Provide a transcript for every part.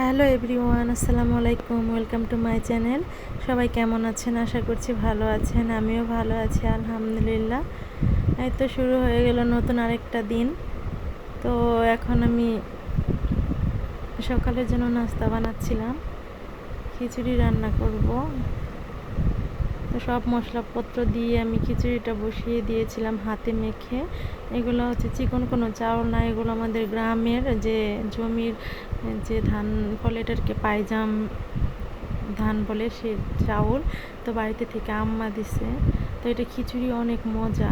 Hello everyone, আসসালামু আলাইকুম। Welcome to my channel. সবাই কেমন আছেন? আশা করছি ভালো আছেন। আমিও ভালো আছি আলহামদুলিল্লাহ। এই তো শুরু হয়ে গেল নতুন আরেকটা দিন। তো এখন আমি সকালের জন্য নাস্তা বানাচ্ছিলাম, খিচুড়ি রান্না করব। তো সব মশলাপত্র দিয়ে আমি খিচুড়িটা বসিয়ে দিয়েছিলাম হাতে মেখে। এগুলো হচ্ছে চিকন কোনো চাউল না, এগুলো আমাদের গ্রামের যে জমির যে ধান ফলে এটাকে পাইজাম ধান বলে, সে চাউল। তো বাড়িতে থেকে আম্মা দিছে। তো এটা খিচুড়ি অনেক মজা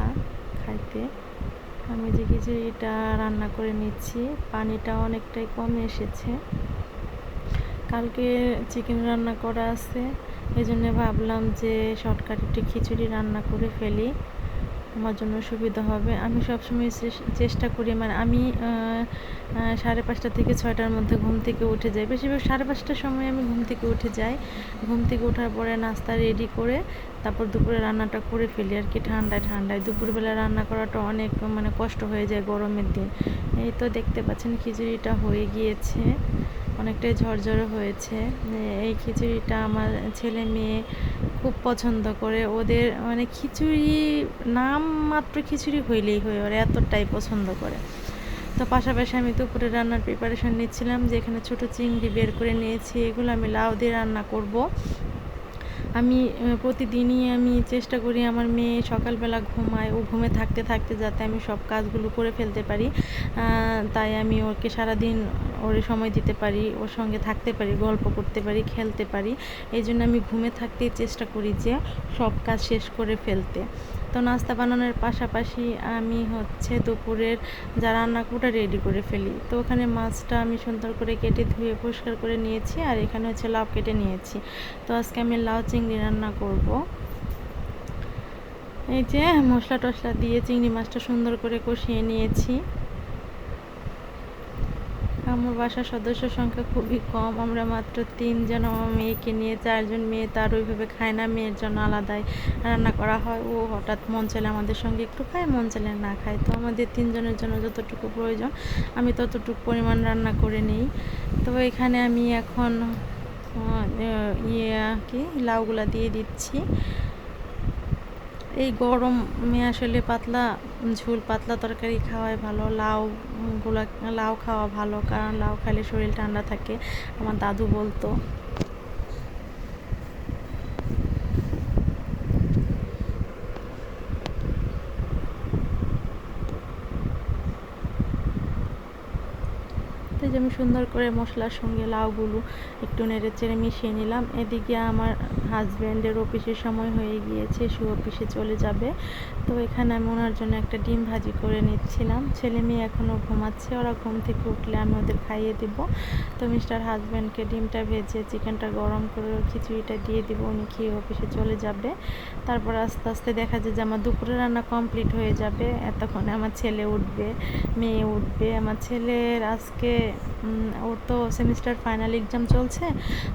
খাইতে। আমি যে খিচুড়িটা রান্না করে নিচ্ছি, পানিটা অনেকটাই কমে এসেছে। কালকে চিকেন রান্না করা আছে, এই জন্য ভাবলাম যে শর্টকাট একটু খিচুড়ি রান্না করে ফেলি, আমার জন্য সুবিধা হবে। আমি সবসময় চেষ্টা করি, মানে আমি 5:30 থেকে 6টার মধ্যে ঘুম থেকে উঠে যাই। বেশিরভাগ 5:30টার সময় আমি ঘুম থেকে উঠে যাই। ঘুম থেকে ওঠার পরে নাস্তা রেডি করে তারপর দুপুরে রান্নাটা করে ফেলি আর কি। ঠান্ডায় দুপুরবেলা রান্না করাটা অনেক কষ্ট হয়ে যায় গরমের দিন। এই তো দেখতে পাচ্ছেন খিচুড়িটা হয়ে গিয়েছে, অনেকটাই ঝরঝরে হয়েছে। এই খিচুড়িটা আমার ছেলে মেয়ে খুব পছন্দ করে। ওদের মানে খিচুড়ি নাম মাত্র খিচুড়ি হইলেই হয়, ওরা এতটাই পছন্দ করে। তো পাশাপাশি আমি দুপুরে রান্নার প্রিপারেশন নিচ্ছিলাম, যে এখানে ছোটো চিংড়ি বের করে নিয়েছি, এগুলো আমি লাউ দিয়ে রান্না করব। আমি প্রতিদিনই আমি চেষ্টা করি আমার মেয়ে সকালবেলা ঘুমায়, ও ঘুমে থাকতে থাকতে যাতে আমি সব কাজগুলো করে ফেলতে পারি। তাই আমি ওকে সারাদিন ওর সময় দিতে পারি, ওর সঙ্গে থাকতে পারি, গল্প করতে পারি, খেলতে পারি। এই জন্য আমি ঘুমে থাকতেই চেষ্টা করি যে সব কাজ শেষ করে ফেলতে। তো নাস্তা বানানোর পাশাপাশি আমি হচ্ছে দুপুরের যা রান্নাটা রেডি করে ফেলি। তো ওখানে মাছটা আমি সুন্দর করে কেটে ধুয়ে পরিষ্কার করে নিয়েছি, আর এখানে হচ্ছে লাউ কেটে নিয়েছি। তো আজকে আমি লাউ চিংড়ি রান্না করব। এই যে মশলা টশলা দিয়ে চিংড়ি মাছটা সুন্দর করে কষিয়ে নিয়েছি। আমার বাসার সদস্য সংখ্যা খুবই কম, আমরা মাত্র 3 জন। আমার মেয়েকে নিয়ে 4 জন। মেয়ে তার ওইভাবে খায় না, মেয়ের জন্য আলাদাই রান্না করা হয়। ও হঠাৎ মন চাইলে আমাদের সঙ্গে একটু খায়, মন চাইলে না খায়। তো আমাদের 3 জনের জন্য যতটুকু প্রয়োজন আমি ততটুকু পরিমাণ রান্না করে নিই। তো এখানে আমি এখন লাউগুলা দিয়ে দিচ্ছি। এই গরমে আসলে পাতলা ঝোল, পাতলা তরকারি খাওয়াই ভালো। লাউ খাওয়া ভালো, কারণ লাউ খেলে শরীর ঠান্ডা থাকে, আমার দাদু বলতো। তো যে আমি সুন্দর করে মশলার সঙ্গে লাউগুলো একটু নেড়ে চেড়ে মিশিয়ে নিলাম। এদিকে আমার হাজব্যান্ডের অফিসের সময় হয়ে গিয়েছে, সে অফিসে চলে যাবে। তো এখানে আমি ওনার জন্য একটা ডিম ভাজি করে নিচ্ছিলাম। ছেলে মেয়ে এখনও ঘুমাচ্ছে, ওরা ঘুম থেকে উঠলে আমি ওদের খাইয়ে দিব। তো মিস্টার হাজব্যান্ডকে ডিমটা ভেজে চিকেনটা গরম করে খিচুড়িটা দিয়ে দিব, উনি খেয়ে অফিসে চলে যাবে। তারপর আস্তে আস্তে দেখা যায় যে আমার দুপুরে রান্না কমপ্লিট হয়ে যাবে। এতক্ষণে আমার ছেলে উঠবে, মেয়ে উঠবে। আমার ছেলের আজকে ওর তো সেমিস্টার ফাইনাল এক্সাম চলছে,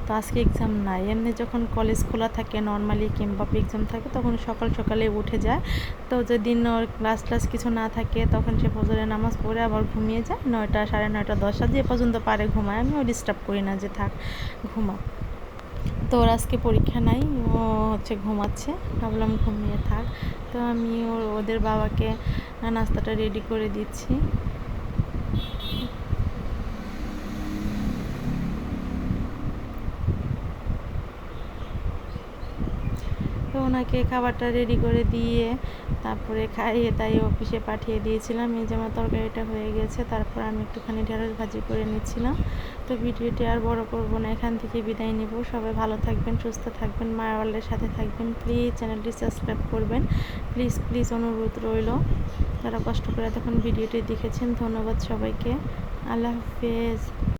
তো আজকে এক্সাম নাই। এমনি যখন কলেজ খোলা থাকে নর্মালি কিংবা এক্সাম থাকে তখন সকালে উঠে যায়। তো যেদিন ওর ক্লাস কিছু না থাকে তখন সে ফজরের নামাজ পড়ে আবার ঘুমিয়ে যায়। 9টা, 9:30, 10টা যে পর্যন্ত পারে ঘুমায়। আমিও ডিস্টার্ব করি না, যে থাক ঘুমা। তো ওর আজকে পরীক্ষা নাই, ও হচ্ছে ঘুমাচ্ছে, ভাবলাম ঘুমিয়ে থাক। তো আমি ওদের বাবাকে নাস্তাটা রেডি করে দিচ্ছি। তো ওনাকে খাবারটা রেডি করে দিয়ে তারপরে খাইয়ে তাই অফিসে পাঠিয়ে দিয়েছিলাম। এই যে আমার তরকারিটা হয়ে গেছে, তারপর আমি একটুখানি ঢেঁড়স ভাজি করে নিচ্ছিলাম। তো ভিডিওটি আর বড় করব না, এখান থেকে বিদায় নেব। সবাই ভালো থাকবেন, সুস্থ থাকবেন, মায়া ওয়ার্ল্ডের সাথে থাকবেন। প্লিজ চ্যানেলটি সাবস্ক্রাইব করবেন, প্লিজ অনুরোধ রইল। যারা কষ্ট করে তখন ভিডিওটি দেখেছেন, ধন্যবাদ সবাইকে। আল্লাহ হাফেজ।